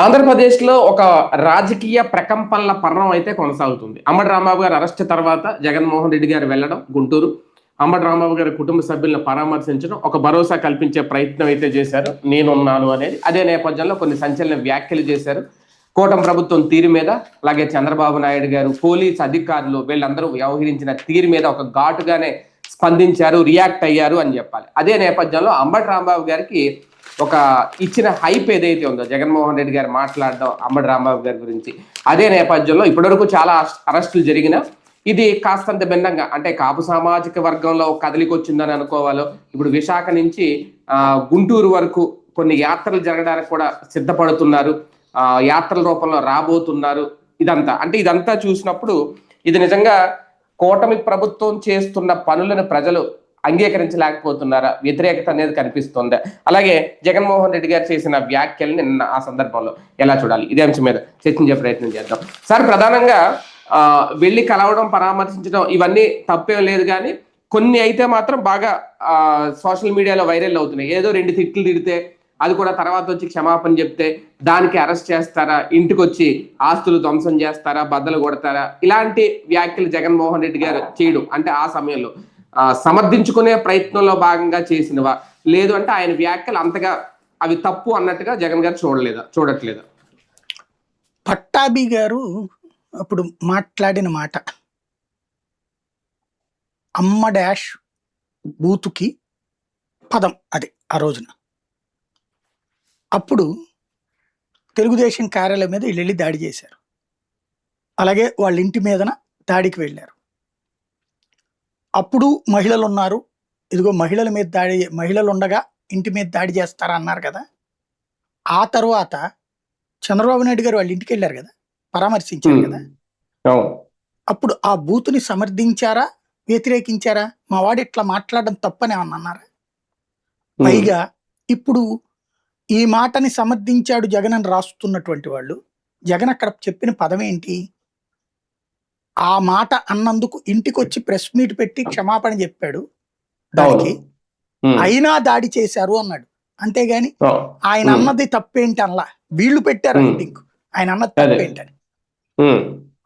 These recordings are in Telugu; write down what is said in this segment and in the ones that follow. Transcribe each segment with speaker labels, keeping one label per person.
Speaker 1: ఆంధ్రప్రదేశ్‌లో ఒక రాజకీయ ప్రకంపనల పర్వం అయితే కొనసాగుతుంది. అంబటి రాంబాబు గారి అరెస్ట్ తర్వాత జగన్మోహన్ రెడ్డి గారు వెళ్ళడం గుంటూరు. అంబటి రాంబాబు గారి కుటుంబ సభ్యులను పరామర్శించడం, ఒక భరోసా కల్పించే ప్రయత్నం అయితే చేశారు. నేనున్నాను అనేది. అదే నేపథ్యంలో కొన్ని సంచలన వ్యాఖ్యలు చేశారు. కూటమి ప్రభుత్వం తీరు మీద, అలాగే చంద్రబాబు నాయుడు గారు, పోలీస్ అధికారులు వీళ్ళందరూ వ్యవహరించిన తీరు మీద ఒక ఘాటుగానే స్పందించారు, రియాక్ట్ అయ్యారు అని చెప్పాలి. అదే నేపథ్యంలో అంబటి రాంబాబు గారికి ఒక ఇచ్చిన హైప్ ఏదైతే ఉందో జగన్మోహన్ రెడ్డి గారు మాట్లాడడం అంబటి రాంబాబు గారి గురించి, అదే నేపథ్యంలో ఇప్పటివరకు చాలా అరెస్టులు జరిగిన ఇది కాస్తంత భిన్నంగా, అంటే కాపు సామాజిక వర్గంలో కదలికి వచ్చిందని అనుకోవాలో. ఇప్పుడు విశాఖ నుంచి గుంటూరు వరకు కొన్ని యాత్రలు జరగడానికి కూడా సిద్ధపడుతున్నారు, యాత్రల రూపంలో రాబోతున్నారు. ఇదంతా చూసినప్పుడు ఇది నిజంగా కూటమి ప్రభుత్వం చేస్తున్న పనులను ప్రజలు అంగీకరించలేకపోతున్నారా, వ్యతిరేకత అనేది కనిపిస్తుంది. అలాగే జగన్మోహన్ రెడ్డి గారు చేసిన వ్యాఖ్యల్ని నిన్న ఆ సందర్భంలో ఎలా చూడాలి, ఇదే అంశం మీద చర్చించే ప్రయత్నం చేద్దాం. సార్, ప్రధానంగా వెళ్ళి కలవడం, పరామర్శించడం ఇవన్నీ తప్పేం లేదు, కానీ కొన్ని అయితే మాత్రం బాగా సోషల్ మీడియాలో వైరల్ అవుతున్నాయి. ఏదో 2 తిట్లు తిడితే అది కూడా తర్వాత వచ్చి క్షమాపణ చెప్తే దానికి అరెస్ట్ చేస్తారా, ఇంటికి వచ్చి ఆస్తులు ధ్వంసం చేస్తారా, బద్దలు కొడతారా, ఇలాంటి వ్యాఖ్యలు జగన్మోహన్ రెడ్డి గారు చేయడం అంటే ఆ సమయంలో సమర్థించుకునే ప్రయత్నంలో భాగంగా చేసినవా, లేదు అంటే ఆయన వ్యాఖ్యలు అంతగా అవి తప్పు అన్నట్టుగా జగన్ గారు చూడట్లేదా?
Speaker 2: పట్టాభి గారు అప్పుడు మాట్లాడిన మాట అమ్మ డాష్ బూతుకి పదం అది ఆ రోజున. అప్పుడు తెలుగుదేశం కార్యాలయం మీద వీళ్ళు వెళ్ళి దాడి చేశారు. అలాగే వాళ్ళ ఇంటి మీదన దాడికి వెళ్ళారు. అప్పుడు మహిళలు ఉన్నారు, ఇదిగో మహిళల మీద దాడి, మహిళలు ఉండగా ఇంటి మీద దాడి చేస్తారా అన్నారు కదా. ఆ తర్వాత చంద్రబాబు నాయుడు గారు వాళ్ళ ఇంటికి వెళ్ళారు కదా, పరామర్శించారు కదా. అప్పుడు ఆ బూతుని సమర్థించారా, వ్యతిరేకించారా? మా వాడు ఇట్లా మాట్లాడడం తప్పని ఏమన్నా అన్నారా? పైగా ఇప్పుడు ఈ మాటని సమర్థించాడు జగన్ అని రాస్తున్నటువంటి వాళ్ళు, జగన్ అక్కడ చెప్పిన పదం ఏంటి? ఆ మాట అన్నందుకు ఇంటికి వచ్చి ప్రెస్ మీట్ పెట్టి క్షమాపణ చెప్పాడు దానికి, అయినా దాడి చేశారు అన్నాడు. అంతేగాని ఆయన అన్నది తప్పేంటి అనలా. వీళ్ళు పెట్టారు రైటింగ్ ఆయన అన్నది తప్పేంటని.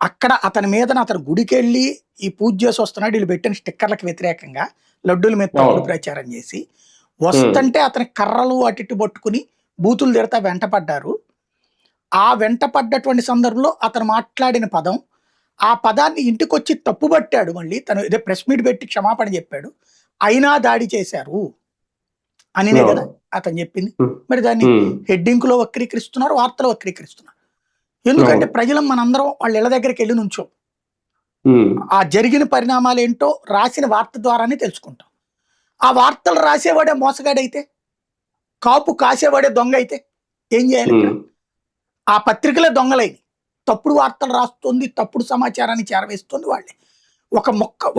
Speaker 2: అక్కడ అతని మీద అతను గుడికి వెళ్ళి ఈ పూజ చేసి వస్తున్నాడు, వీళ్ళు పెట్టిన స్టిక్కర్లకు వ్యతిరేకంగా లడ్డూల మీద తప్పుడు ప్రచారం చేసి వస్తుంటే అతని కర్రలు అటు పట్టుకుని బూతులు తిడతా వెంటపడ్డారు. ఆ వెంటపడ్డటువంటి సందర్భంలో అతను మాట్లాడిన పదం, ఆ పదాన్ని ఇంటికి వచ్చి తప్పుబట్టాడు. మళ్ళీ తను ఇదే ప్రెస్ మీట్ పెట్టి క్షమాపణ చెప్పాడు, అయినా దాడి చేశారు అనినే కదా అతను చెప్పింది. మరి దాన్ని హెడ్డింగ్ లో వక్రీకరిస్తున్నారు, వార్తలు వక్రీకరిస్తున్నారు. ఎందుకంటే ప్రజలు మనందరం వాళ్ళ ఇళ్ళ దగ్గరికి వెళ్ళి నుంచో ఆ జరిగిన పరిణామాలు ఏంటో రాసిన వార్త ద్వారానే తెలుసుకుంటాం. ఆ వార్తలు రాసేవాడే మోసగాడైతే, కాపు కాసేవాడే దొంగ అయితే ఏం చేయాలి? ఆ పత్రికలే దొంగలైన, తప్పుడు వార్తలు రాస్తుంది, తప్పుడు సమాచారాన్ని చేరవేస్తుంది వాళ్ళే.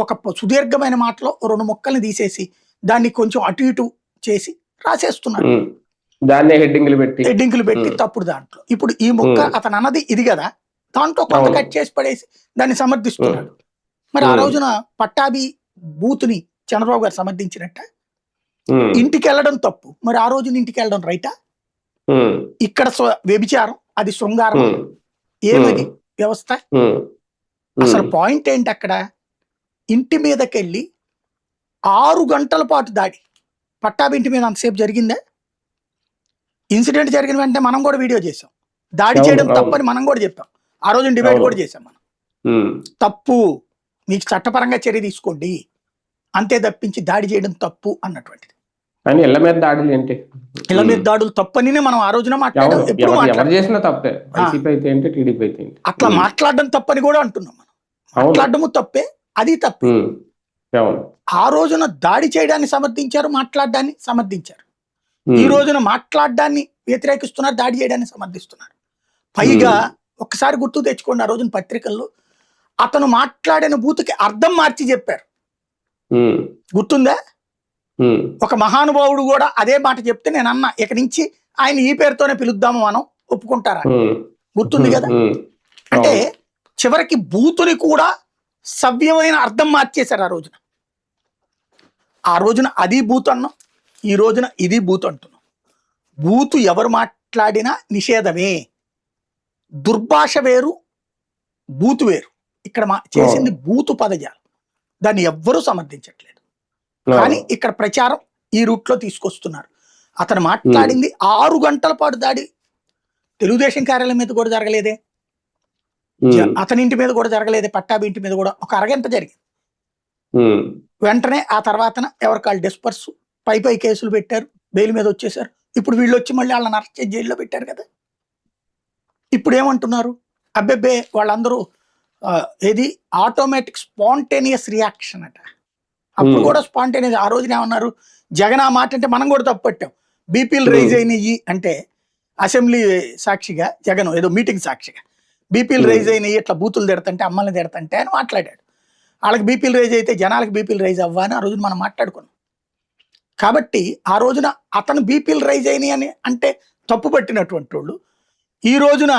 Speaker 2: ఒక సుదీర్ఘమైన మాటలో 2 ముక్కల్ని తీసేసి దాన్ని కొంచెం అటు ఇటు చేసి రాసేస్తున్నారు,
Speaker 1: దాన్ని హెడ్డింగ్లు
Speaker 2: పెట్టి తప్పుడు దాంట్లో. ఇప్పుడు ఈ ముక్క అతను అన్నది ఇది కదా, దాంట్లో కొంత కట్ చేసి పడేసి దాన్ని సమర్థిస్తున్నాడు. మరి ఆ రోజున పట్టాభి బూతుని చంద్రబాబు గారు సమర్థించినట్ట. ఇంటికి వెళ్ళడం తప్పు, మరి ఆ రోజున ఇంటికి వెళ్ళడం రైటా? ఇక్కడ వ్యభిచారం, అది శృంగారం, ఏమది వ్యవస్థ? అసలు పాయింట్ ఏంటి అక్కడ? ఇంటి మీదకెళ్ళి 6 గంటల పాటు దాడి. పట్టాభి ఇంటి మీద అంతసేపు జరిగిందా? ఇన్సిడెంట్ జరిగిన వెంటనే మనం కూడా వీడియో చేసాం, దాడి చేయడం తప్పని మనం కూడా చెప్పాం. ఆ రోజు డిబేట్ కూడా చేసాం మనం. తప్పు, మీకు చట్టపరంగా చర్య తీసుకోండి, అంతే తప్పించి దాడి చేయడం తప్పు అన్నటువంటిది.
Speaker 1: ఇళ్ల మీద
Speaker 2: దాడులు తప్పని మనం ఆ రోజున మాట్లాడాం. అట్లా మాట్లాడడం తప్పని కూడా అంటున్నాం మనం. మాట్లాడడము తప్పే, అది తప్పే. ఆ రోజున దాడి చేయడాన్ని సమర్థించారు, మాట్లాడడాన్ని సమర్థించారు. ఈ రోజున మాట్లాడడాన్ని వ్యతిరేకిస్తున్నారు, దాడి చేయడాన్ని సమర్థిస్తున్నారు. పైగా ఒక్కసారి గుర్తు తెచ్చుకోండి, ఆ రోజున పత్రికల్లో అతను మాట్లాడిన బూతుకి అర్థం మార్చి చెప్పారు, గుర్తుందా? ఒక మహానుభావుడు కూడా అదే మాట చెప్తే నేను అన్నా, ఇక నుంచి ఆయన ఈ పేరుతోనే పిలుద్దాము, మనం ఒప్పుకుంటారా? గుర్తుంది కదా. అంటే చివరికి బూతుని కూడా సవ్యమైన అర్థం మార్చేశారు ఆ రోజున. ఆ రోజున అది బూత్ అన్నాం, ఈ రోజున ఇది బూత్ అంటున్నాం. బూతు ఎవరు మాట్లాడినా నిషేధమే. దుర్భాష వేరు, బూతు వేరు. ఇక్కడ చేసింది బూతు పదజాలం. దాన్ని ఎవ్వరూ సమర్థించట్లేదు. కానీ ఇక్కడ ప్రచారం ఈ రూట్లో తీసుకొస్తున్నారు. అతను మాట్లాడింది 6 గంటల పాటు దాడి తెలుగుదేశం కార్యాలయం మీద కూడా జరగలేదే, అతని ఇంటి మీద కూడా జరగలేదే, పట్టాభి ఇంటి మీద కూడా ఒక అరగంట జరిగింది. వెంటనే ఆ తర్వాత ఎవరికాళ్ళు డిస్పర్స్ పై కేసులు పెట్టారు, బెయిల్ మీద వచ్చేసారు. ఇప్పుడు వీళ్ళు వచ్చి మళ్ళీ వాళ్ళని అరెస్ట్ చేసి జైల్లో పెట్టారు కదా. ఇప్పుడు ఏమంటున్నారు, అబ్బెబ్బే వాళ్ళందరూ ఏది ఆటోమేటిక్ స్పాంటేనియస్ రియాక్షన్ అట. అప్పుడు కూడా స్పాంటేనియస్. ఆ రోజున ఏమన్నారు, జగన్ ఆ మాట అంటే మనం కూడా తప్పట్టాం. బీపీలు రైజ్ అయినాయి అంటే అసెంబ్లీ సాక్షిగా జగన్ ఏదో మీటింగ్ సాక్షిగా బీపీలు రైజ్ అయినాయి, ఇట్లా బూతులు తిడతంటే అమ్మల్ని తిడతంటే అని మాట్లాడాడు. వాళ్ళకి బీపీలు రైజ్ అయితే జనాలకు బీపీలు రైజ్ అవ్వా అని ఆ రోజున మనం మాట్లాడుకున్నాం. కాబట్టి ఆ రోజున అతను బీపీలు రైజ్ అయినాయి అని అంటే తప్పు పట్టినటువంటి వాళ్ళు ఈ రోజున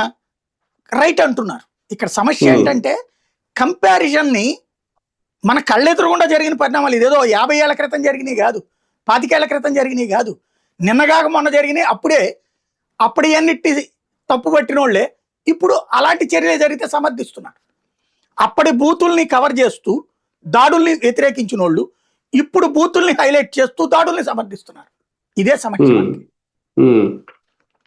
Speaker 2: రైట్ అంటున్నారు. ఇక్కడ సమస్య ఏంటంటే కంపారిజన్ని మన కళ్ళెదురుగుండా జరిగిన పరిణామాలు. ఇదేదో 50 ఏళ్ల క్రితం జరిగినాయి కాదు, 25 ఏళ్ల క్రితం జరిగినాయి కాదు, నిన్నగాక మొన్న జరిగినాయి. అప్పుడు అన్నిటి తప్పు పట్టిన వాళ్ళే ఇప్పుడు అలాంటి చర్యలు జరిగితే సమర్థిస్తున్నారు. అప్పటి బూతుల్ని కవర్ చేస్తూ దాడుల్ని వ్యతిరేకించిన వాళ్ళు ఇప్పుడు బూతుల్ని హైలైట్ చేస్తూ దాడుల్ని సమర్థిస్తున్నారు. ఇదే సమస్య.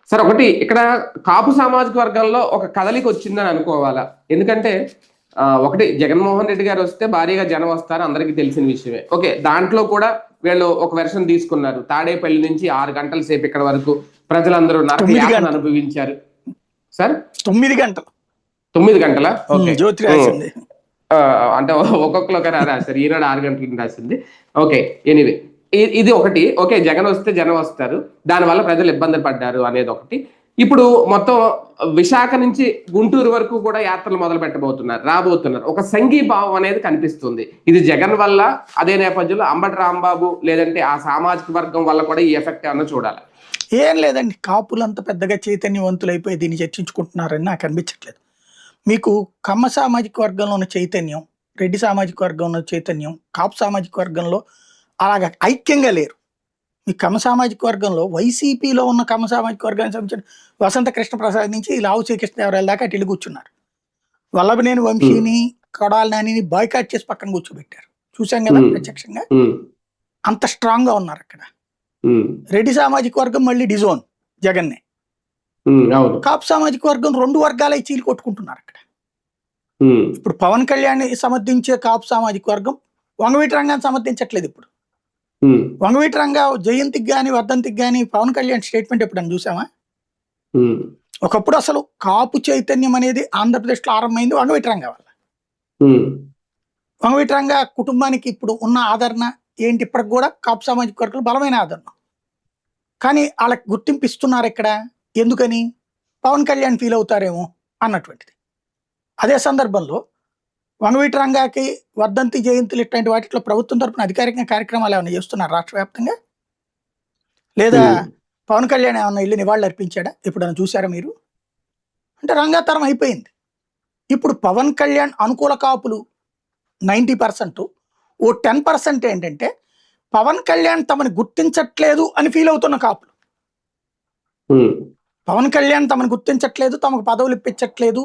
Speaker 1: సార్ ఒకటి ఇక్కడ కాపు సామాజిక వర్గంలో ఒక కదలిక వచ్చిందని అనుకోవాలా? ఎందుకంటే ఒకటి జగన్మోహన్ రెడ్డి గారు వస్తే భారీగా జనం వస్తారు, అందరికీ తెలిసిన విషయమే. ఓకే, దాంట్లో కూడా వీళ్ళు ఒక వెర్షన్ తీసుకున్నారు. తాడేపల్లి నుంచి 6 గంటల సేపు ఇక్కడ వరకు ప్రజలందరూ నరకయాతన అనుభవించారు. సార్
Speaker 2: 9 గంటలు
Speaker 1: 9 గంటలా? ఓకే,
Speaker 2: జ్యోతి రాసింది
Speaker 1: అంటే ఒక్కొక్కరు రాశారు, ఈనాడు 6 గంటలకు రాసింది. ఓకే, ఎనీవే ఇది ఒకటి. ఓకే, జగన్ వస్తే జనం వస్తారు, దానివల్ల ప్రజలు ఇబ్బందులు పడ్డారు అనేది ఒకటి. ఇప్పుడు మొత్తం విశాఖ నుంచి గుంటూరు వరకు కూడా యాత్రలు మొదలు రాబోతున్నారు. ఒక సంఘీభావం అనేది కనిపిస్తుంది. ఇది జగన్ వల్ల, అదే నేపథ్యంలో అంబటి రాంబాబు లేదంటే ఆ సామాజిక వర్గం వల్ల కూడా ఈ ఎఫెక్ట్ ఏమన్నా చూడాలి?
Speaker 2: ఏం లేదండి, కాపులంతా పెద్దగా చైతన్యవంతులు అయిపోయి దీన్ని చర్చించుకుంటున్నారని నాకు అనిపించట్లేదు. మీకు కమ్మ సామాజిక వర్గంలో ఉన్న చైతన్యం, రెడ్డి సామాజిక వర్గంలో ఉన్న చైతన్యం, కాపు సామాజిక వర్గంలో అలాగ ఐక్యంగా లేరు. ఈ కమ్మ సామాజిక వర్గంలో వైసీపీలో ఉన్న కమ్మ సామాజిక వర్గానికి సంబంధించిన వసంత కృష్ణ ప్రసాద్ నుంచి లావు శ్రీకృష్ణదేవరాయల దాకా అటు కూర్చున్నారు. వల్లభనేని వంశీని, కొడాలి నానిని బాయ్కాట్ చేసి పక్కన కూర్చోబెట్టారు. చూసాం కదా ప్రత్యక్షంగా. అంత స్ట్రాంగ్ గా ఉన్నారు అక్కడ. రెడ్డి సామాజిక వర్గం మళ్ళీ డిజోన్ జగన్నే. కాపు సామాజిక వర్గం 2 వర్గాలై చీలు కొట్టుకుంటున్నారు అక్కడ. ఇప్పుడు పవన్ కళ్యాణ్ సమర్థించే కాపు సామాజిక వర్గం వంగవీటి రంగాన్ని సమర్థించట్లేదు. ఇప్పుడు వంగవీటి రంగా జయంతికి గాని వర్ధంతికి గాని పవన్ కళ్యాణ్ స్టేట్మెంట్ ఎప్పుడన్నా చూసామా? ఒకప్పుడు అసలు కాపు చైతన్యం అనేది ఆంధ్రప్రదేశ్ లో ఆరంభమైంది వంగవీటి రంగా వల్ల. వంగవీటి రంగా కుటుంబానికి ఇప్పుడు ఉన్న ఆదరణ ఏంటి? ఇప్పటికి కూడా కాపు సామాజిక వర్గం బలమైన ఆదరణ. కానీ వాళ్ళకి గుర్తింపు ఇస్తున్నారు ఇక్కడ. ఎందుకని? పవన్ కళ్యాణ్ ఫీల్ అవుతారేమో అన్నటువంటిది. అదే సందర్భంలో వంగవీటి రంగాకి వర్ధంతి, జయంతులు ఇట్లాంటి వాటిలో ప్రభుత్వం తరపున అధికారికంగా కార్యక్రమాలు ఏమైనా చేస్తున్నారు రాష్ట్ర వ్యాప్తంగా? లేదా పవన్ కళ్యాణ్ ఏమన్నా వెళ్ళి నివాళులు అర్పించాడా? ఎప్పుడైనా చూసారా మీరు? అంటే రంగాతరం అయిపోయింది. ఇప్పుడు పవన్ కళ్యాణ్ అనుకూల కాపులు 90%, ఓ 10% ఏంటంటే పవన్ కళ్యాణ్ తమని గుర్తించట్లేదు అని ఫీల్ అవుతున్న కాపులు. పవన్ కళ్యాణ్ తమను గుర్తించట్లేదు, తమకు పదవులు ఇప్పించట్లేదు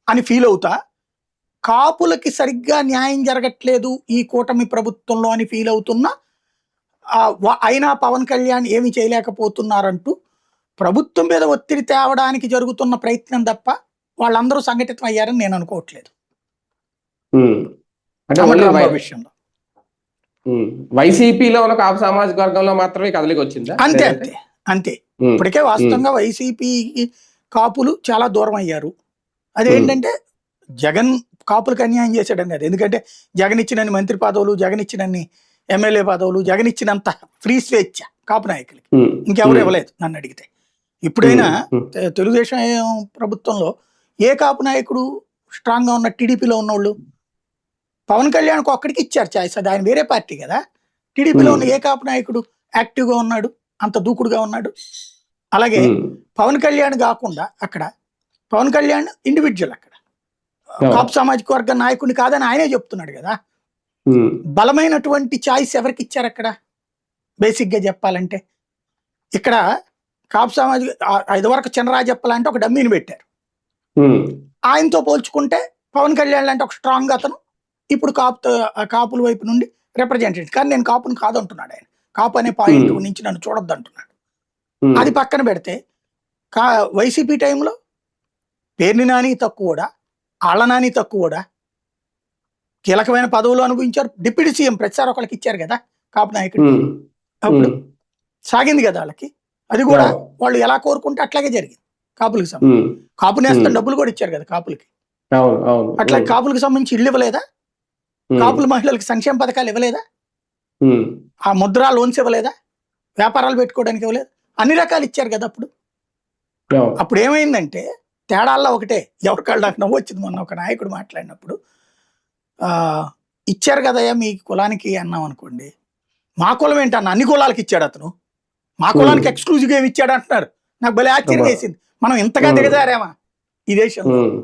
Speaker 2: అని ఫీల్ అవుతా, కాపులకి సరిగ్గా న్యాయం జరగట్లేదు ఈ కూటమి ప్రభుత్వంలో అని ఫీల్ అవుతున్నా, అయినా పవన్ కళ్యాణ్ ఏమి చేయలేకపోతున్నారంటూ ప్రభుత్వం మీద ఒత్తిడి తేవడానికి జరుగుతున్న ప్రయత్నం తప్ప వాళ్ళందరూ సంఘటితం అయ్యారని నేను అనుకోవట్లేదు. విషయంలో
Speaker 1: వైసీపీలో ఉన్న కాపు సామాజిక వర్గంలో మాత్రమే కదలికి వచ్చిందా?
Speaker 2: అంతే అంతే అంతే. ఇప్పటికే వాస్తవంగా వైసీపీ కాపులు చాలా దూరం అయ్యారు. అదేంటంటే జగన్ కాపులకు అన్యాయం చేశాడని కాదు. ఎందుకంటే జగన్ ఇచ్చినన్ని మంత్రి పదవులు, జగన్ ఇచ్చినన్ని ఎమ్మెల్యే పదవులు, జగన్ ఇచ్చినంత ఫ్రీ స్వేచ్ఛ కాపు నాయకులకి ఇంకెవరు ఇవ్వలేదు నన్ను అడిగితే. ఇప్పుడైనా తెలుగుదేశం ప్రభుత్వంలో ఏ కాపు నాయకుడు స్ట్రాంగ్ గా ఉన్న? టీడీపీలో ఉన్నోళ్ళు పవన్ కళ్యాణ్కి ఒక్కడికి ఇచ్చారు ఛాయిస్. అది ఆయన వేరే పార్టీ కదా. టీడీపీలో ఉన్న ఏ కాపు నాయకుడు యాక్టివ్ గా ఉన్నాడు, అంత దూకుడుగా ఉన్నాడు? అలాగే పవన్ కళ్యాణ్ కాకుండా అక్కడ పవన్ కళ్యాణ్ ఇండివిజువల్, అక్కడ కాపు సామాజిక వర్గ నాయకుడిని కాదని ఆయనే చెప్తున్నాడు కదా. బలమైనటువంటి ఛాయిస్ ఎవరికి ఇచ్చారు అక్కడ? బేసిక్ గా చెప్పాలంటే ఇక్కడ కాపు సామాజిక 5 వరకు చినరాజప్ప లాంటి ఒక డమ్మీని పెట్టారు.
Speaker 1: ఉమ్,
Speaker 2: ఆయనతో పోల్చుకుంటే పవన్ కళ్యాణ్ లాంటి ఒక స్ట్రాంగ్ అతను ఇప్పుడు కాపుల వైపు నుండి రిప్రజెంటేటివ్, కానీ నేను కాపుని కాదంటున్నాడు ఆయన. కాపు అనే పాయింట్ నుంచి నన్ను చూడొద్దు అంటున్నాడు.
Speaker 1: ఉమ్,
Speaker 2: అది పక్కన పెడితే వైసీపీ టైంలో పేర్ని నాని తక్కువడా, ఆళ్ళ నాని తక్కువడా, కీలకమైన పదవులు అనుభవించారు. డిప్యూటీ సీఎం ప్రతిసారి ఒకరికి ఇచ్చారు కదా కాపు నాయకుడు.
Speaker 1: ఉమ్,
Speaker 2: అప్పుడు
Speaker 1: ఉమ్,
Speaker 2: సాగింది కదా వాళ్ళకి. అది కూడా
Speaker 1: అవును.
Speaker 2: వాళ్ళు ఎలా కోరుకుంటే అట్లాగే జరిగింది. కాపులకి సంబంధించి
Speaker 1: ఉమ్,
Speaker 2: కాపు నేస్తం
Speaker 1: ఉమ్,
Speaker 2: డబ్బులు కూడా ఇచ్చారు కదా కాపులకి.
Speaker 1: అవును అవును.
Speaker 2: అట్లా
Speaker 1: ఉమ్,
Speaker 2: కాపులకు సంబంధించి ఇల్లు ఇవ్వలేదా?
Speaker 1: ఉమ్,
Speaker 2: కాపుల మహిళలకు సంక్షేమ పథకాలు ఇవ్వలేదా?
Speaker 1: ఉమ్,
Speaker 2: ఆ ముద్రా లోన్స్ ఇవ్వలేదా? వ్యాపారాలు పెట్టుకోవడానికి ఇవ్వలేదు. అన్ని రకాలు ఇచ్చారు కదా అప్పుడు.
Speaker 1: అవును.
Speaker 2: అప్పుడు ఏమైందంటే తేడాల్లో ఒకటే, ఎవరికాళ్ళు నాకు నవ్వు వచ్చింది మొన్న ఒక నాయకుడు మాట్లాడినప్పుడు. ఆ ఇచ్చారు కదయ్యా మీ కులానికి అన్నాం అనుకోండి, మా కులం ఏంటన్న అన్ని కులాలకు ఇచ్చాడు అతను, మా కులానికి ఎక్స్క్లూజివ్ గా ఏమి ఇచ్చాడు అంటున్నారు. నాకు భలే ఆశ్చర్యం
Speaker 1: అబ్బా.
Speaker 2: వేసింది. మనం ఇంతగా దిగజారామా ఈ దేశంలో?
Speaker 1: ఉమ్,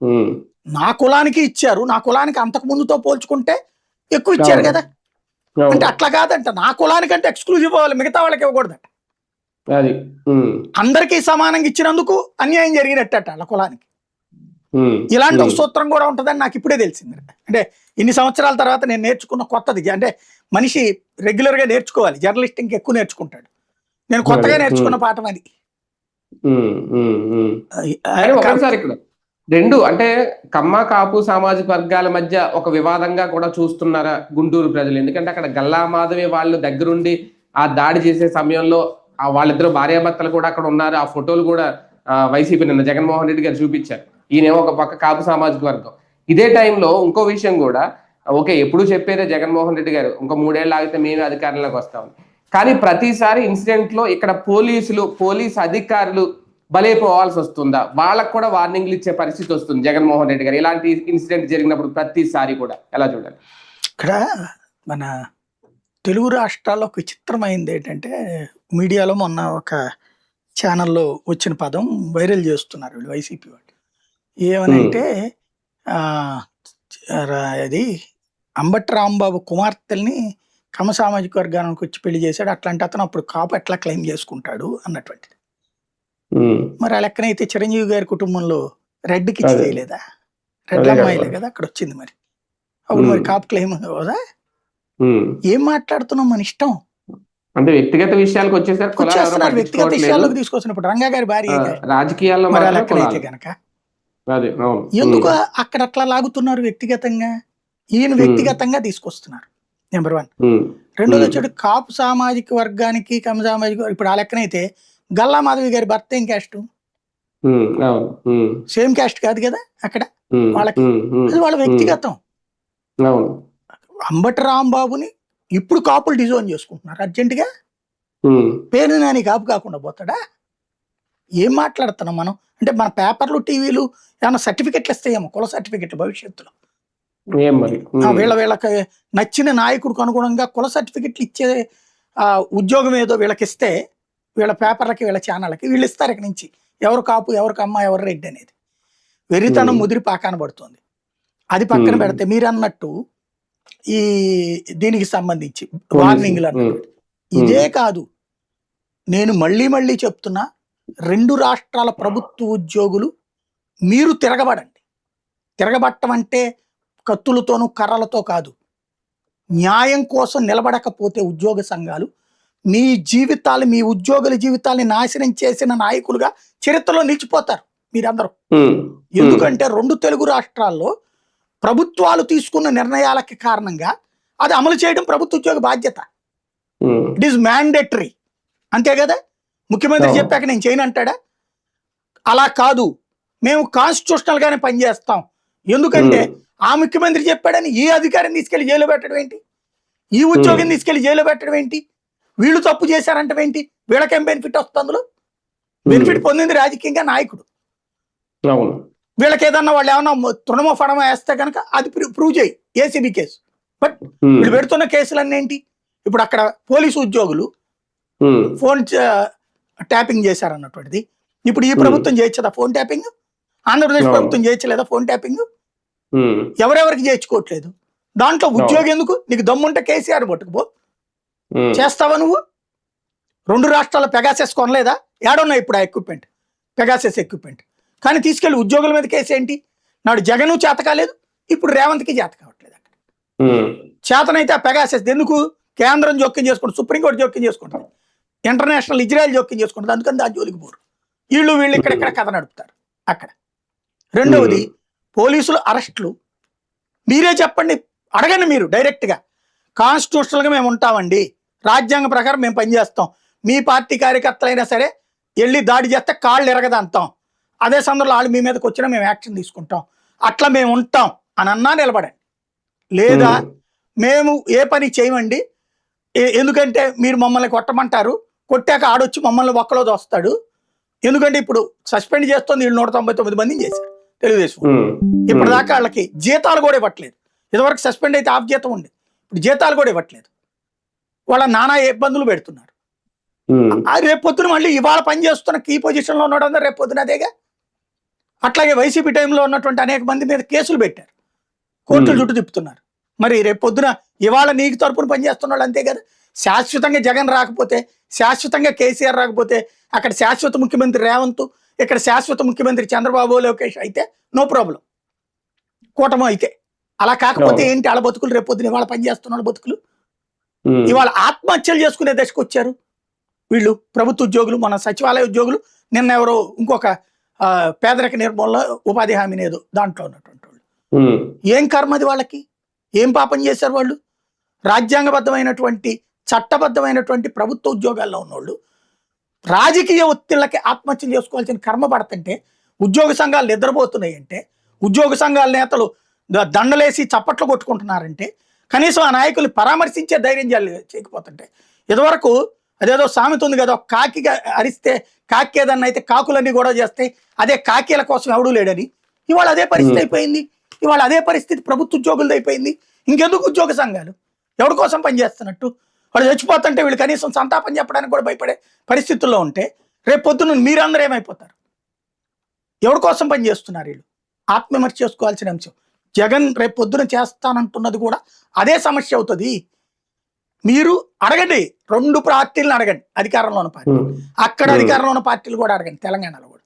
Speaker 1: ఉమ్,
Speaker 2: నా కులానికి ఇచ్చారు, నా కులానికి అంతకు ముందుతో పోల్చుకుంటే ఎక్కువ ఇచ్చారు
Speaker 1: అవును.
Speaker 2: కదా.
Speaker 1: అవును.
Speaker 2: అంటే అట్లా కాదంట, నా కులానికంటే ఎక్స్క్లూజివ్ ఇవ్వాలి, మిగతా వాళ్ళకి ఇవ్వకూడదట.
Speaker 1: అది. ఉమ్,
Speaker 2: అందరికీ సమానంగా ఇచ్చినందుకు అన్యాయం జరిగినట్టట వాళ్ళ కులానికి.
Speaker 1: ఉమ్,
Speaker 2: ఇలాంటి ఒక
Speaker 1: ఉమ్,
Speaker 2: సూత్రం కూడా ఉంటుందని నాకు ఇప్పుడే తెలిసింది. అంటే ఇన్ని సంవత్సరాల తర్వాత నేను నేర్చుకున్న కొత్తది. అంటే మనిషి రెగ్యులర్ గా నేర్చుకోవాలి, జర్నలిస్ట్ ఇంకా ఎక్కువ నేర్చుకుంటాడు. నేను కొత్తగా
Speaker 1: అదే.
Speaker 2: నేర్చుకున్న పాఠం అది.
Speaker 1: ఉమ్, ఉమ్, ఉమ్.
Speaker 2: ఆ,
Speaker 1: కానీ ఒకసారి
Speaker 2: కాబట్టి
Speaker 1: ఇక్కడ రెండు అంటే కమ్మ కాపు సామాజిక వర్గాల మధ్య ఒక వివాదంగా కూడా చూస్తున్నారా గుంటూరు ప్రజలు? ఎందుకంటే అక్కడ గల్లా మాధవి వాళ్ళు దగ్గరుండి ఆ దాడి చేసే సమయంలో ఆ వాళ్ళిద్దరు భార్యాభర్తలు కూడా అక్కడ ఉన్నారు. ఆ ఫోటోలు కూడా వైసీపీ నిన్న జగన్మోహన్ రెడ్డి గారు చూపించారు. ఈయనేమో ఒక పక్క కాపు సామాజిక వర్గం. ఇదే టైంలో ఇంకో విషయం కూడా, ఓకే ఎప్పుడు చెప్పేదే జగన్మోహన్ రెడ్డి గారు ఇంకో 3 ఏళ్ళు ఆగితే మేమే అధికారంలోకి వస్తామని. కానీ ప్రతిసారి ఇన్సిడెంట్ లో ఇక్కడ పోలీస్ అధికారులు బలైపోవాల్సి వస్తుందా? వాళ్ళకు కూడా వార్నింగ్లు ఇచ్చే పరిస్థితి వస్తుంది జగన్మోహన్ రెడ్డి గారు ఇలాంటి ఇన్సిడెంట్ జరిగినప్పుడు ప్రతిసారి కూడా? ఎలా చూడాలి?
Speaker 2: ఇక్కడ మన తెలుగు రాష్ట్రాల్లో ఒక విచిత్రమైంది ఏంటంటే, మీడియాలో మొన్న ఒక ఛానల్లో వచ్చిన పదం వైరల్ చేస్తున్నారు వీళ్ళు వైసీపీ వాళ్ళు. ఏమనంటే ఆ, అది అంబటి రాంబాబు కుమార్తెల్ని కమ సామాజిక వర్గానికి వచ్చి పెళ్లి చేశాడు, అట్లాంటి అతను అప్పుడు కాపు ఎట్లా క్లెయిమ్ చేసుకుంటాడు అన్నటువంటిది.
Speaker 1: ఉమ్,
Speaker 2: మరి ఆ లెక్కనైతే చిరంజీవి గారి కుటుంబంలో రెడ్కి ఇచ్చి
Speaker 1: అదే
Speaker 2: చేయలేదా? రెడ్ల
Speaker 1: అదే కదా
Speaker 2: అమ్మాయిలే
Speaker 1: మరి.
Speaker 2: కదా అక్కడ వచ్చింది. మరి అప్పుడు మరి కాపు క్లెయిమ్ కదా?
Speaker 1: ఉమ్.
Speaker 2: ఏం మాట్లాడుతున్నాం మన ఇష్టం.
Speaker 1: అంటే వ్యక్తిగత విషయాలకు వచ్చేసరికి కులాలు ఎవరో
Speaker 2: వచ్చేస్తున్నారు వ్యక్తిగత
Speaker 1: పట్టించుకోవట్లేదు.
Speaker 2: విషయాల్లోకి తీసుకొచ్చినప్పుడు రంగా గారి భార్య ఏ కాస్ట్?
Speaker 1: రాజకీయాల్లో
Speaker 2: మరి ఆ
Speaker 1: మాత్రం
Speaker 2: లెక్కనైతే
Speaker 1: కులాలు.
Speaker 2: గనక
Speaker 1: అదే అవును.
Speaker 2: ఎందుకు అక్కడ అట్లా లాగుతున్నారు వ్యక్తిగతంగా? ఈయన వ్యక్తిగతంగా తీసుకొస్తున్నారు, నెంబర్ 1. రెండోది వచ్చాడు కాపు సామాజిక వర్గానికి కమ సామాజిక ఇప్పుడు ఆ లెక్కనైతే గల్లా మాధవి గారి భర్త ఏం క్యాస్ట్?
Speaker 1: అవును.
Speaker 2: సేమ్ క్యాస్ట్ కాదు కదా అక్కడ వాళ్ళకి. అది వాళ్ళ
Speaker 1: అవును.
Speaker 2: వ్యక్తిగతం. అంబటి రాంబాబుని ఇప్పుడు కాపులు డిజోన్ చేసుకుంటున్నారు అర్జెంటుగా. పేరు నాని కాపు కాకుండా పోతాడా? ఏం మాట్లాడుతున్నాం మనం? అంటే మన పేపర్లు టీవీలు ఏమైనా సర్టిఫికెట్లు ఇస్తాయేమో, కుల సర్టిఫికెట్లు భవిష్యత్తులో.
Speaker 1: ఏం మరి.
Speaker 2: వీళ్ళకి నచ్చిన నాయకుడికి అనుగుణంగా కుల సర్టిఫికెట్లు ఇచ్చే ఉద్యోగం ఏదో వీళ్ళకి ఇస్తే, వీళ్ళ పేపర్లకి వీళ్ళ ఛానళ్ళకి వీళ్ళు ఇస్తారు ఇక్కడి నుంచి ఎవరు కాపు ఎవరు కమ్మ ఎవరు రెడ్డి అనేది. వెరితనం ముదిరి పాకాన పడుతుంది. అది పక్కన పెడితే మీరు అన్నట్టు ఈ దీనికి సంబంధించి వార్నింగ్లు అన్నట్టు ఇదే కాదు, నేను మళ్ళీ చెప్తున్నా, 2 రాష్ట్రాల ప్రభుత్వ ఉద్యోగులు మీరు తిరగబడండి. తిరగబట్టం అంటే కత్తులతోనూ కర్రలతో కాదు. న్యాయం కోసం నిలబడకపోతే ఉద్యోగ సంఘాలు మీ జీవితాలు, మీ ఉద్యోగుల జీవితాల్ని నాశనం చేసిన నాయకులుగా చరిత్రలో నిలిచిపోతారు మీరందరూ. ఎందుకంటే 2 తెలుగు రాష్ట్రాల్లో ప్రభుత్వాలు తీసుకున్న నిర్ణయాలకి కారణంగా అది అమలు చేయడం ప్రభుత్వ ఉద్యోగ బాధ్యత. ఇట్ ఈస్ మ్యాండేటరీ, అంతే కదా? ముఖ్యమంత్రి చెప్పాక నేను చేయను అంటాడా? అలా కాదు, మేము కాన్స్టిట్యూషనల్ గానే పనిచేస్తాం. ఎందుకంటే ఆ ముఖ్యమంత్రి చెప్పాడని ఈ అధికారిని తీసుకెళ్లి జైలు పెట్టడం ఏంటి? ఈ ఉద్యోగిని తీసుకెళ్లి జైలు పెట్టడం ఏంటి? వీళ్ళు తప్పు చేశారంటే ఏంటి? వీళ్ళకేం బెనిఫిట్ వస్తుంది? అందులో బెనిఫిట్ పొందింది రాజకీయంగా నాయకుడు. వీళ్ళకి ఏదన్నా వాళ్ళు ఏమన్నా తృణమో ఫడమో వేస్తే కనుక అది ప్రూవ్ చేయి, ఏసీబీ కేసు. బట్ వీళ్ళు పెడుతున్న కేసులన్నీ ఏంటి? ఇప్పుడు అక్కడ పోలీసు ఉద్యోగులు ఫోన్ ట్యాపింగ్ చేశారన్నటువంటిది ఇప్పుడు ఈ ప్రభుత్వం చేయొచ్చదా ఫోన్ ట్యాపింగ్? ఆంధ్రప్రదేశ్ ప్రభుత్వం చేయొచ్చలేదా ఫోన్ ట్యాపింగ్? ఎవరెవరికి చేయించుకోవట్లేదు. దాంట్లో ఉద్యోగం ఎందుకు? నీకు దమ్ముంటే కేసీఆర్ పట్టుకుపో, చేస్తావా నువ్వు? 2 రాష్ట్రాల పెగాసెస్ కొనలేదా? ఏడున్నాయి ఇప్పుడు ఆ ఎక్విప్మెంట్, పెగాసెస్ ఎక్విప్మెంట్? కానీ తీసుకెళ్లి ఉద్యోగుల మీద కేసు ఏంటి? నాడు జగన్ చేత కాలేదు, ఇప్పుడు రేవంత్కి చేత కావట్లేదు. అక్కడ చేతనైతే ఆ పెగాసేది ఎందుకు? కేంద్రం జోక్యం చేసుకుంటుంది, సుప్రీంకోర్టు జోక్యం చేసుకుంటుంది, ఇంటర్నేషనల్ ఇజ్రాయెల్ జోక్యం చేసుకుంటుంది. అందుకని దాని జోలికి పోరు. వీళ్ళు ఇక్కడెక్కడ కథ నడుపుతారు అక్కడ. రెండవది పోలీసులు అరెస్టులు. మీరే చెప్పండి, అడగండి మీరు డైరెక్ట్గా. కాన్స్టిట్యూషనల్గా మేము ఉంటామండి, రాజ్యాంగ ప్రకారం మేము పనిచేస్తాం, మీ పార్టీ కార్యకర్తలైనా సరే వెళ్ళి దాడి చేస్తే కాళ్ళు ఎరగదంతాం, అదే సందర్భంలో వాళ్ళు మీ మీదకి వచ్చినా మేము యాక్షన్ తీసుకుంటాం, అట్లా మేము ఉంటాం అని అన్నా నిలబడండి. లేదా మేము ఏ పని చేయమండి, ఎందుకంటే మీరు మమ్మల్ని కొట్టమంటారు, కొట్టాక ఆడొచ్చి మమ్మల్ని ఒక్కలో దోస్తాడు, ఎందుకంటే ఇప్పుడు సస్పెండ్ చేస్తుంది వీళ్ళు 199 మందిని చేశారు తెలుగుదేశం. ఇప్పటిదాకా వాళ్ళకి జీతాలు కూడా ఇవ్వట్లేదు. ఇదివరకు సస్పెండ్ అయితే ఆఫ్ జీతం ఉండే, ఇప్పుడు జీతాలు కూడా ఇవ్వట్లేదు. వాళ్ళ నానా ఇబ్బందులు పెడుతున్నారు. రేపు పొద్దున మళ్ళీ ఇవాళ పని చేస్తున్న కీ పొజిషన్లో ఉన్నాడు, రేపు పొద్దున అదేగా. అట్లాగే వైసీపీ టైంలో ఉన్నటువంటి అనేక మంది మీద కేసులు పెట్టారు, కోర్టులు చుట్టూ తిప్పుతున్నారు. మరి రేపు పొద్దున ఇవాళ నీకు తరపున పనిచేస్తున్న వాళ్ళు అంతే కదా. శాశ్వతంగా జగన్ రాకపోతే, శాశ్వతంగా కేసీఆర్ రాకపోతే, అక్కడ శాశ్వత ముఖ్యమంత్రి రేవంత్, ఇక్కడ శాశ్వత ముఖ్యమంత్రి చంద్రబాబు లోకేష్ అయితే నో ప్రాబ్లం, కూటమి అయితే. అలా కాకపోతే ఏంటి వాళ్ళ బతుకులు? రేపు పొద్దున ఇవాళ పనిచేస్తున్న వాళ్ళ బతుకులు ఇవాళ ఆత్మహత్యలు చేసుకునే దశకు వచ్చారు వీళ్ళు. ప్రభుత్వ ఉద్యోగులు, మన సచివాలయ ఉద్యోగులు, నిన్న ఎవరో ఇంకొక పేదరిక నిర్మూలన ఉపాధి హామీ ఏదో దాంట్లో ఉన్నటువంటి వాళ్ళు. ఏం కర్మ అది వాళ్ళకి? ఏం పాపం చేశారు వాళ్ళు? రాజ్యాంగబద్ధమైనటువంటి చట్టబద్ధమైనటువంటి ప్రభుత్వ ఉద్యోగాల్లో ఉన్నోళ్ళు రాజకీయ ఒత్తిళ్ళకి ఆత్మహత్యలు చేసుకోవాల్సిన కర్మ పడుతుంటే, ఉద్యోగ సంఘాలు నిద్రపోతున్నాయి అంటే, ఉద్యోగ సంఘాల నేతలు దండలేసి చప్పట్లు కొట్టుకుంటున్నారంటే, కనీసం ఆ నాయకుల్ని పరామర్శించే ధైర్యం చేయకపోతుంటే. ఇదివరకు అదేదో సామెత ఉంది కదా, కాకిగా అరిస్తే కాకి ఏదన్నా అయితే కాకులన్నీ గొడవ చేస్తాయి, అదే కాకీల కోసం ఎవడూ లేడని. ఇవాళ అదే పరిస్థితి అయిపోయింది. ఇవాళ అదే పరిస్థితి ప్రభుత్వ ఉద్యోగులది అయిపోయింది. ఇంకెందుకు ఉద్యోగ సంఘాలు? ఎవరి కోసం పనిచేస్తున్నట్టు? వాళ్ళు చచ్చిపోతుంటే వీళ్ళు కనీసం సంతాపం చెప్పడానికి కూడా భయపడే పరిస్థితుల్లో ఉంటే, రేపు పొద్దున్న మీరందరూ ఏమైపోతారు? ఎవరి కోసం పనిచేస్తున్నారు వీళ్ళు? ఆత్మవిమర్శ చేసుకోవాల్సిన అంశం. జగన్ రేపు పొద్దున చేస్తానంటున్నది కూడా అదే సమస్య అవుతుంది. మీరు అడగండి, 2 పార్టీలను అడగండి, అధికారంలో ఉన్న పార్టీ, అక్కడ అధికారంలో ఉన్న పార్టీలు కూడా అడగండి, తెలంగాణలో కూడా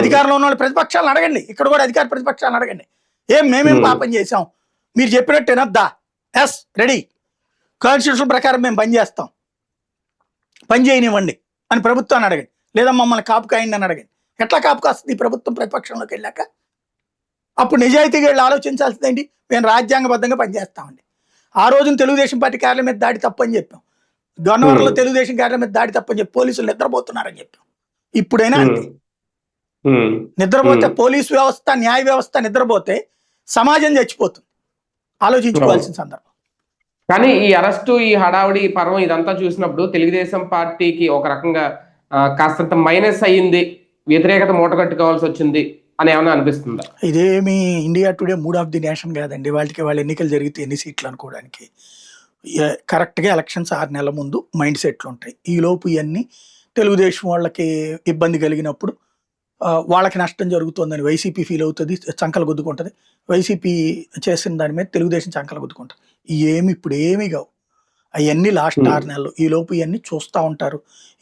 Speaker 2: అధికారంలో ఉన్న ప్రతిపక్షాలను అడగండి, ఇక్కడ కూడా అధికార ప్రతిపక్షాలను అడగండి. మేమేం పాపం చేసాం, మీరు చెప్పినట్టు వినొద్దా? ఎస్ రెడీ, కాన్స్టిట్యూషన్ ప్రకారం మేము పనిచేస్తాం, పని చేయనివ్వండి అని ప్రభుత్వాన్ని అడగండి. లేదా మమ్మల్ని కాపు కాయండి అని అడగండి. ఎట్లా కాపు కాస్తుంది ఈ ప్రభుత్వం ప్రతిపక్షంలోకి వెళ్ళాక? అప్పుడు నిజాయితీగా వెళ్ళి ఆలోచించాల్సింది ఏంటి? మేము రాజ్యాంగబద్ధంగా పనిచేస్తామండి. ఆ రోజున తెలుగుదేశం పార్టీ కార్యాలయం మీద దాడి తప్పని చెప్పాం, గవర్నర్లో తెలుగుదేశం కార్యాలయం మీద దాడి తప్పని చెప్పి పోలీసులు నిద్రపోతున్నారని చెప్పాం. ఇప్పుడైనా అంతే. నిద్రపోతే పోలీసు వ్యవస్థ, న్యాయ వ్యవస్థ నిద్రపోతే సమాజం చచ్చిపోతుంది. ఆలోచించుకోవాల్సిన సందర్భం.
Speaker 1: కానీ ఈ అరెస్టు, ఈ హడావుడి పర్వం ఇదంతా చూసినప్పుడు తెలుగుదేశం పార్టీకి ఒక రకంగా కాస్తంత మైనస్ అయ్యింది, వ్యతిరేకత మూటగట్టుకోవాల్సి వచ్చింది అని ఏమైనా అనిపిస్తుందా?
Speaker 2: ఇదేమి India today mood of the nation కాదండి. వాళ్ళ ఎన్నికలు జరిగితే ఎన్ని సీట్లు అనుకోవడానికి కరెక్ట్గా ఎలక్షన్స్ 6 నెలల ముందు మైండ్ సెట్లు ఉంటాయి. ఈ లోపు ఇవన్నీ తెలుగుదేశం వాళ్ళకి ఇబ్బంది కలిగినప్పుడు వాళ్ళకి నష్టం జరుగుతుందని వైసీపీ ఫీల్ అవుతుంది, చంకలు గుద్దుకుంటుంది. వైసీపీ చేసిన దాని మీద తెలుగుదేశం చంకలు గుద్దుకుంటుంది. ఇప్పుడు ఏమీ కావు అవన్నీ. లాస్ట్ 6 నెలలు ఈ లోపు ఇవన్నీ చూస్తూ ఉంటారు.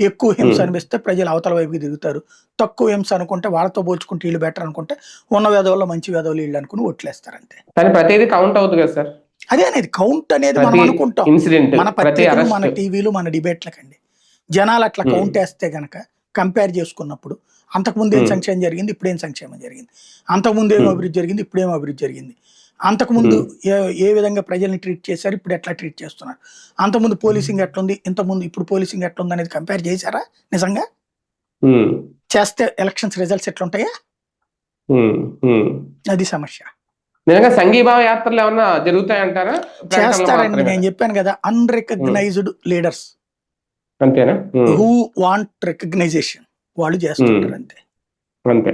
Speaker 2: ఎక్కువ హింస అనిపిస్తే ప్రజలు అవతల వైపుకి దిగుతారు, తక్కువ హింస అనుకుంటే వాళ్ళతో పోల్చుకుంటే వీళ్ళు బెటర్ అనుకుంటే ఉన్న వేదవుల్లో మంచి వేదవులు వీళ్ళు అనుకుని ఓట్లేస్తారు అంతే.
Speaker 1: ప్రతిదీ కౌంట్ అవుతుంది కదా సార్.
Speaker 2: అదే అనేది కౌంట్ అనేది మనం అనుకుంటాం, మన పత్రికలు, మన టీవీలు, మన డిబేట్లకండి. జనాలు అట్లా కౌంట్ వేస్తే గనక కంపేర్ చేసుకున్నప్పుడు అంతకుముందు ఏం సంక్షేమం జరిగింది, ఇప్పుడేం సంక్షేమం జరిగింది, అంతకుముందు ఏం అభివృద్ధి జరిగింది, ఇప్పుడేం అభివృద్ధి జరిగింది, అంతకుముందు ఏ విధంగా ప్రజల్ని ట్రీట్ చేశారు, ఇప్పుడు ఎట్లా ట్రీట్ చేస్తున్నారు, అంతకుముందు పోలీసింగ్ ఎట్లుంది, ఇంతకుముందు ఇప్పుడు పోలీసింగ్ ఎట్లుంది అనేది కంపేర్ చేశారా? నిజంగా చేస్తే ఎలక్షన్స్ రిజల్ట్స్ ఎట్లుంటాయా? అది సమస్య.
Speaker 1: నిజంగా సంఘీభావ యాత్రలు ఏమన్నా జరుగుతాయంటారా?
Speaker 2: చేస్తారండి. నేను చెప్పాను కదా, అన్రికగ్నైజ్డ్ లీడర్స్
Speaker 1: అంతేనా,
Speaker 2: హూ వాంట్ రికగ్నైజేషన్, వాళ్ళు చేస్తుంటారు అంతే.
Speaker 1: అంతే,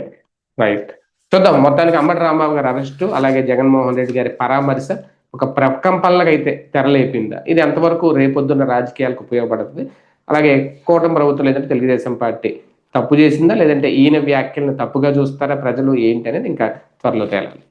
Speaker 1: రైట్. చూద్దాం. మొత్తానికి అంబటి రాంబాబు గారి అరెస్టు, అలాగే జగన్మోహన్ రెడ్డి గారి పరామర్శ ఒక ప్రకంపనలకు అయితే తెరలేపిందా? ఇది ఎంతవరకు రేపొద్దున్న రాజకీయాలకు ఉపయోగపడుతుంది? అలాగే కూటమి ప్రభుత్వం లేదంటే తెలుగుదేశం పార్టీ తప్పు చేసిందా, లేదంటే ఈయన వ్యాఖ్యలను తప్పుగా చూస్తారా ప్రజలు, ఏంటి అనేది ఇంకా త్వరలో తేలాలి.